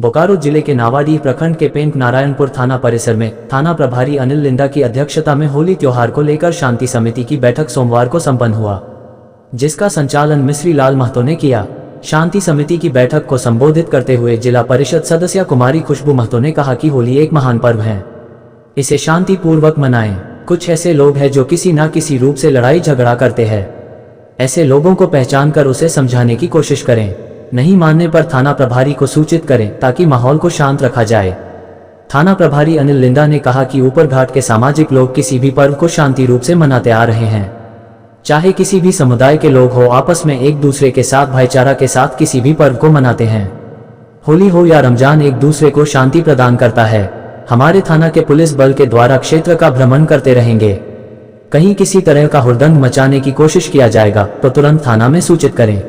बोकारो जिले के नावाडीह प्रखंड के पेंक नारायणपुर थाना परिसर में थाना प्रभारी अनिल लिंडा की अध्यक्षता में होली त्योहार को लेकर शांति समिति की बैठक सोमवार को संपन्न हुआ, जिसका संचालन मिश्री लाल महतो ने किया। शांति समिति की बैठक को संबोधित करते हुए जिला परिषद सदस्य कुमारी खुशबू महतो ने कहा कि होली एक महान पर्व है, इसे शांति पूर्वक मनाएं। कुछ ऐसे लोग हैं जो किसी न किसी रूप से लड़ाई झगड़ा करते हैं, ऐसे लोगों को पहचान कर उसे समझाने की कोशिश करें, नहीं मानने पर थाना प्रभारी को सूचित करें ताकि माहौल को शांत रखा जाए। थाना प्रभारी अनिल लिंडा ने कहा कि ऊपर घाट के सामाजिक लोग किसी भी पर्व को शांति रूप से मनाते आ रहे हैं, चाहे किसी भी समुदाय के लोग हो, आपस में एक दूसरे के साथ भाईचारा के साथ किसी भी पर्व को मनाते हैं। होली हो या रमजान एक दूसरे को शांति प्रदान करता है। हमारे थाना के पुलिस बल के द्वारा क्षेत्र का भ्रमण करते रहेंगे, कहीं किसी तरह का हुड़दंग मचाने की कोशिश किया जाएगा तो तुरंत थाना में सूचित करें।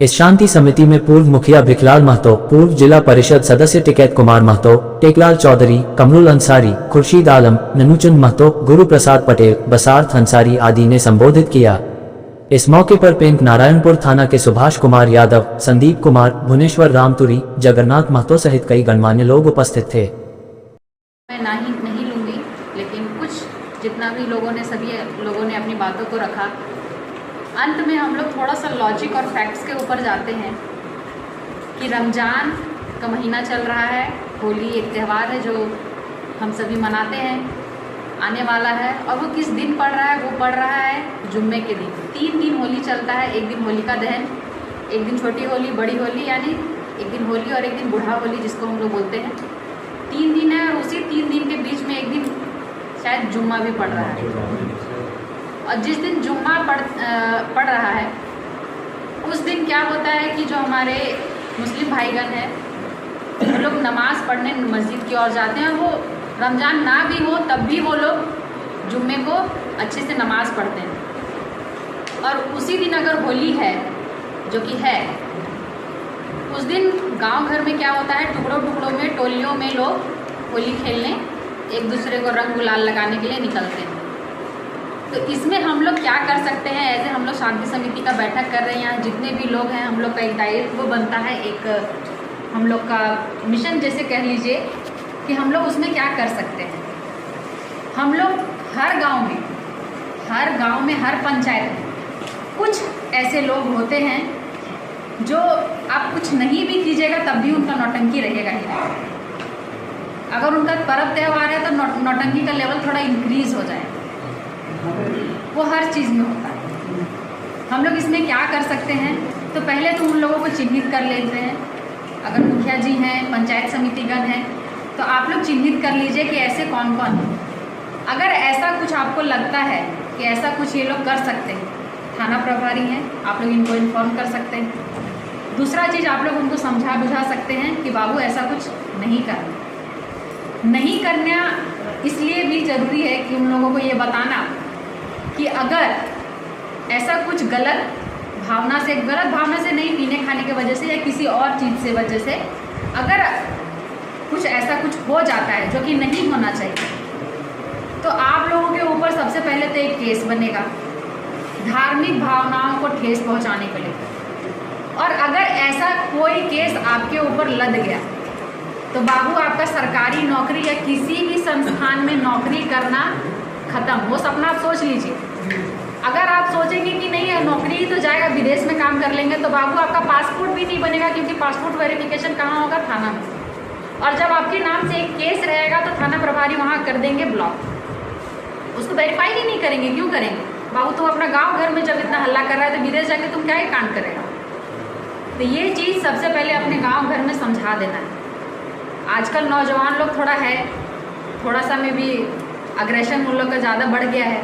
इस शांति समिति में पूर्व मुखिया भिखलाल महतो, पूर्व जिला परिषद सदस्य टिकैत कुमार महतो, टेकलाल चौधरी, कमरुल अंसारी, खुर्शीद आलम, ननूचंद महतो, गुरु प्रसाद पटेल, बसार्थ अंसारी आदि ने संबोधित किया। इस मौके पर पेंक नारायणपुर थाना के सुभाष कुमार यादव, संदीप कुमार, भुवनेश्वर रामतुरी, जगन्नाथ महतो सहित कई गणमान्य लोग उपस्थित थे। मैं नहीं लूँगी, लेकिन कुछ जितना भी सभी लोगों ने अपनी बातों को रखा, अंत में हम लोग थोड़ा सा लॉजिक और फैक्ट्स के ऊपर जाते हैं कि रमज़ान का महीना चल रहा है, होली एक त्यौहार है जो हम सभी मनाते हैं, आने वाला है, और वो किस दिन पड़ रहा है? वो पड़ रहा है जुम्मे के दिन। 3 दिन होली चलता है, एक दिन होलिका दहन, एक दिन छोटी होली, बड़ी होली, यानी एक दिन होली और एक दिन बूढ़ा होली जिसको हम लोग बोलते हैं। 3 दिन है और उसी 3 दिन के बीच में एक दिन शायद जुम्मा भी पड़ रहा है, और जिस दिन जुम्मा पड़ रहा है उस दिन क्या होता है कि जो हमारे मुस्लिम भाईगण हैं वो लोग नमाज़ पढ़ने मस्जिद की ओर जाते हैं, और वो रमज़ान ना भी हो तब भी वो लोग जुम्मे को अच्छे से नमाज़ पढ़ते हैं। और उसी दिन अगर होली है, जो कि है, उस दिन गांव घर में क्या होता है, टुकड़ों टुकड़ों में, टोलियों में लोग होली खेलने, एक दूसरे को रंग गुलाल लगाने के लिए निकलते हैं। तो इसमें हम लोग क्या कर सकते हैं? ऐसे हम लोग शांति समिति का बैठक कर रहे हैं, यहाँ जितने भी लोग हैं, हम लोग का एक दायित्व बनता है, एक हम लोग का मिशन जैसे कह लीजिए कि हम लोग उसमें क्या कर सकते हैं। हम लोग हर गांव में, हर पंचायत में कुछ ऐसे लोग होते हैं जो आप कुछ नहीं भी कीजिएगा तब भी उनका नौटंकी रहेगा ही। अगर उनका पर्व त्यौहार है तो नौटंकी का लेवल थोड़ा इंक्रीज हो जाए, वो हर चीज़ में होता है। हम लोग इसमें क्या कर सकते हैं? तो पहले तो उन लोगों को चिन्हित कर लेते हैं। अगर मुखिया जी हैं, पंचायत समितिगण हैं, तो आप लोग चिन्हित कर लीजिए कि ऐसे कौन कौन हैं। अगर ऐसा कुछ आपको लगता है कि ऐसा कुछ ये लोग कर सकते हैं, थाना प्रभारी हैं, आप लोग इनको इन्फॉर्म कर सकते हैं। दूसरा चीज़, आप लोग उनको समझा बुझा सकते हैं कि बाबू ऐसा कुछ नहीं करना इसलिए भी ज़रूरी है कि उन लोगों को ये बताना कि अगर ऐसा कुछ गलत भावना से नहीं, पीने खाने की वजह से या किसी और चीज़ से वजह से अगर कुछ ऐसा कुछ हो जाता है जो कि नहीं होना चाहिए, तो आप लोगों के ऊपर सबसे पहले तो एक केस बनेगा धार्मिक भावनाओं को ठेस पहुंचाने के लिए। और अगर ऐसा कोई केस आपके ऊपर लद गया तो बाबू आपका सरकारी नौकरी या किसी भी संस्थान में नौकरी करना खत्म। वो सपना आप सोच लीजिए। अगर आप सोचेंगे कि नहीं नौकरी ही तो जाएगा, विदेश में काम कर लेंगे, तो बाबू आपका पासपोर्ट भी नहीं बनेगा, क्योंकि पासपोर्ट वेरिफिकेशन कहाँ होगा? थाना में। और जब आपके नाम से एक केस रहेगा तो थाना प्रभारी वहाँ कर देंगे ब्लॉक, उसको वेरीफाई ही नहीं करेंगे। क्यों करेंगे? बाबू तुम अपना गाँव घर में जब इतना हल्ला कर रहा है तो विदेश जाके तुम क्या ही कांड करेगा? तो ये चीज़ सबसे पहले अपने गाँव घर में समझा देना है। आजकल नौजवान लोग थोड़ा सा में भी अग्रेशन उन लोग का ज़्यादा बढ़ गया है।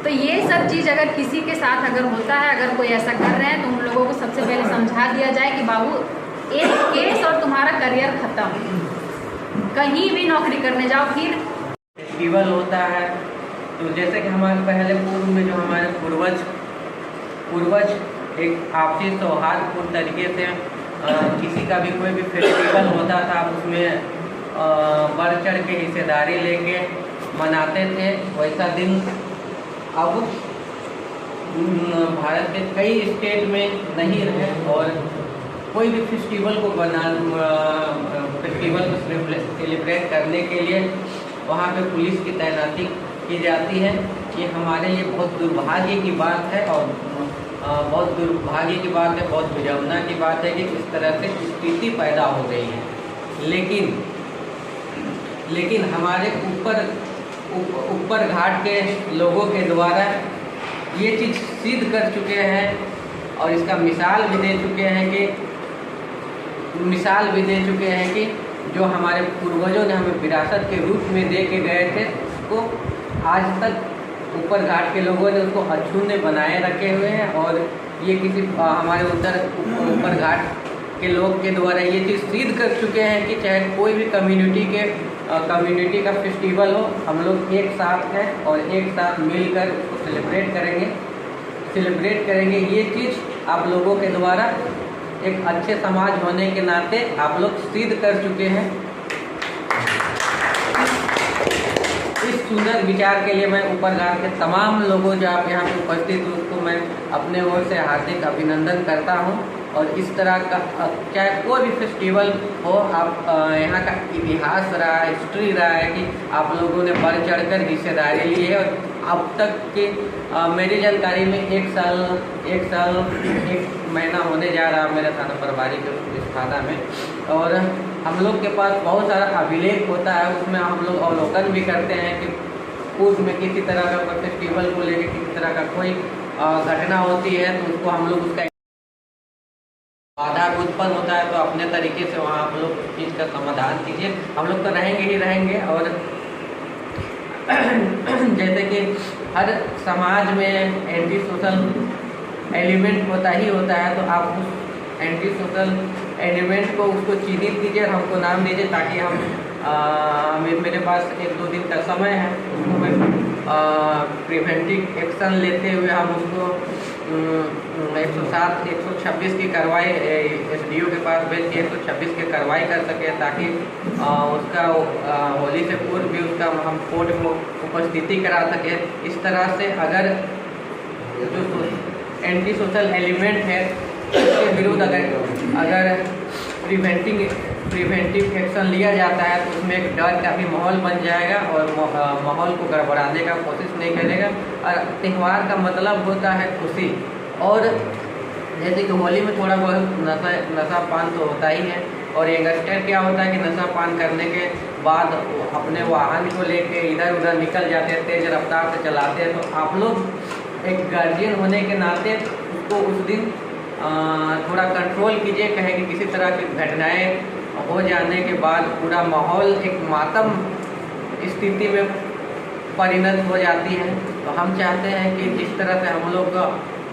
तो ये सब चीज़ अगर किसी के साथ अगर होता है, अगर कोई ऐसा कर रहे हैं, तो उन लोगों को सबसे पहले समझा दिया जाए कि बाबू एक केस और तुम्हारा करियर खत्म, कहीं भी नौकरी करने जाओ। फिर फेस्टिवल होता है, तो जैसे कि हमारे पहले पूर्व में जो हमारे पूर्वज एक आपसी सौहार्दपूर्ण तरीके से किसी का भी कोई भी फेस्टिवल होता था, उसमें बढ़ चढ़ के हिस्सेदारी लेके मनाते थे। वैसा दिन अब भारत के कई स्टेट में नहीं रहे, और कोई भी फेस्टिवल को सेलिब्रेट करने के लिए वहाँ पे पुलिस की तैनाती की जाती है। ये हमारे लिए बहुत दुर्भाग्य की बात है और बहुत दुर्भाग्य की बात है, बहुत विडंबना की बात है कि इस तरह से स्थिति पैदा हो गई है। लेकिन हमारे ऊपर घाट के लोगों के द्वारा ये चीज़ सिद्ध कर चुके हैं और इसका मिसाल भी दे चुके हैं कि जो हमारे पूर्वजों ने हमें विरासत के रूप में दे के गए थे, उसको आज तक ऊपर घाट के लोगों ने उसको अक्षुण्ण बनाए रखे हुए हैं। और ये किसी हमारे ऊपर घाट के लोग के द्वारा ये चीज़ सिद्ध कर चुके हैं कि चाहे कोई भी कम्युनिटी का फेस्टिवल हो, हम लोग एक साथ हैं और एक साथ मिलकर उसको सेलिब्रेट करेंगे। ये चीज़ आप लोगों के द्वारा एक अच्छे समाज होने के नाते आप लोग सिद्ध कर चुके हैं। इस सुंदर विचार के लिए मैं ऊपर घाट के तमाम लोगों जो आप यहाँ पे उपस्थित हो उसको मैं अपने ओर से हार्दिक अभिनंदन करता हूँ। और इस तरह का चाहे कोई भी फेस्टिवल हो, आप यहाँ का इतिहास रहा है, हिस्ट्री रहा है कि आप लोगों ने बढ़ चढ़कर हिस्सेदारी ली है। और अब तक की मेरी जानकारी में एक महीना होने जा रहा है मेरे थाना प्रभारी के इस थाना में। और हम लोग के पास बहुत सारा अभिलेख होता है, उसमें हम लोग अवलोकन भी करते हैं कि पूर्व में किसी तरह का कोई फेस्टिवल को लेकर किसी तरह का कोई घटना होती है तो उसको हम लोग उसका बाधा उत्पन्न होता है तो अपने तरीके से वहाँ आप लोग उस चीज़ का समाधान कीजिए। हम लोग तो रहेंगे ही रहेंगे। और जैसे कि हर समाज में एंटी सोशल एलिमेंट होता है, तो आप उस एंटी सोशल एलिमेंट को उसको चिन्हित कीजिए और हमको नाम दीजिए ताकि हम मेरे पास 1-2 दिन का समय है, उसको मैं प्रिवेंटिव एक्शन लेते हुए हम उसको 107, 126 की कार्रवाई SDO के पास भेज के 126 की कार्रवाई कर सके ताकि उसका होली से पूर्व भी उसका हम कोर्ट में उपस्थिति करा सके। इस तरह से अगर जो एंटी सोशल एलिमेंट है उसके विरुद्ध अगर प्रिवेंटिव एक्शन लिया जाता है तो उसमें एक डर का भी माहौल बन जाएगा और माहौल को गड़बड़ाने का कोशिश नहीं करेगा। और त्यौहार का मतलब होता है खुशी। और जैसे कि होली में थोड़ा बहुत नशा पान तो होता ही है। और यंगस्टर क्या होता है कि नशा पान करने के बाद अपने वाहन को लेके इधर उधर निकल जाते हैं, तेज़ रफ्तार से चलाते हैं। तो आप लोग एक गार्जियन होने के नाते उसको उस दिन थोड़ा कंट्रोल कीजिए। कहें कि किसी तरह की घटनाएं हो जाने के बाद पूरा माहौल एक मातम स्थिति में परिणत हो जाती है। तो हम चाहते हैं कि जिस तरह से हम लोग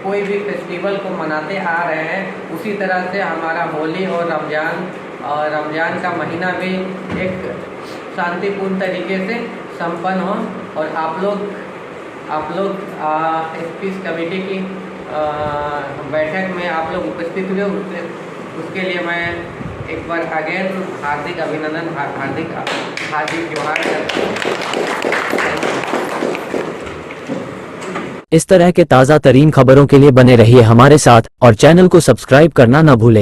कोई भी फेस्टिवल को मनाते आ रहे हैं उसी तरह से हमारा होली और रमज़ान का महीना भी एक शांतिपूर्ण तरीके से संपन्न हो। और आप लोग पीस कमेटी की बैठक में आप लोग उपस्थित हुए, उसके लिए मैं एक बार अगेन हार्दिक अभिनंदन, हार्दिक जोहार करता हूँ। इस तरह के ताज़ा तरीन खबरों के लिए बने रहिए हमारे साथ और चैनल को सब्सक्राइब करना न भूलें।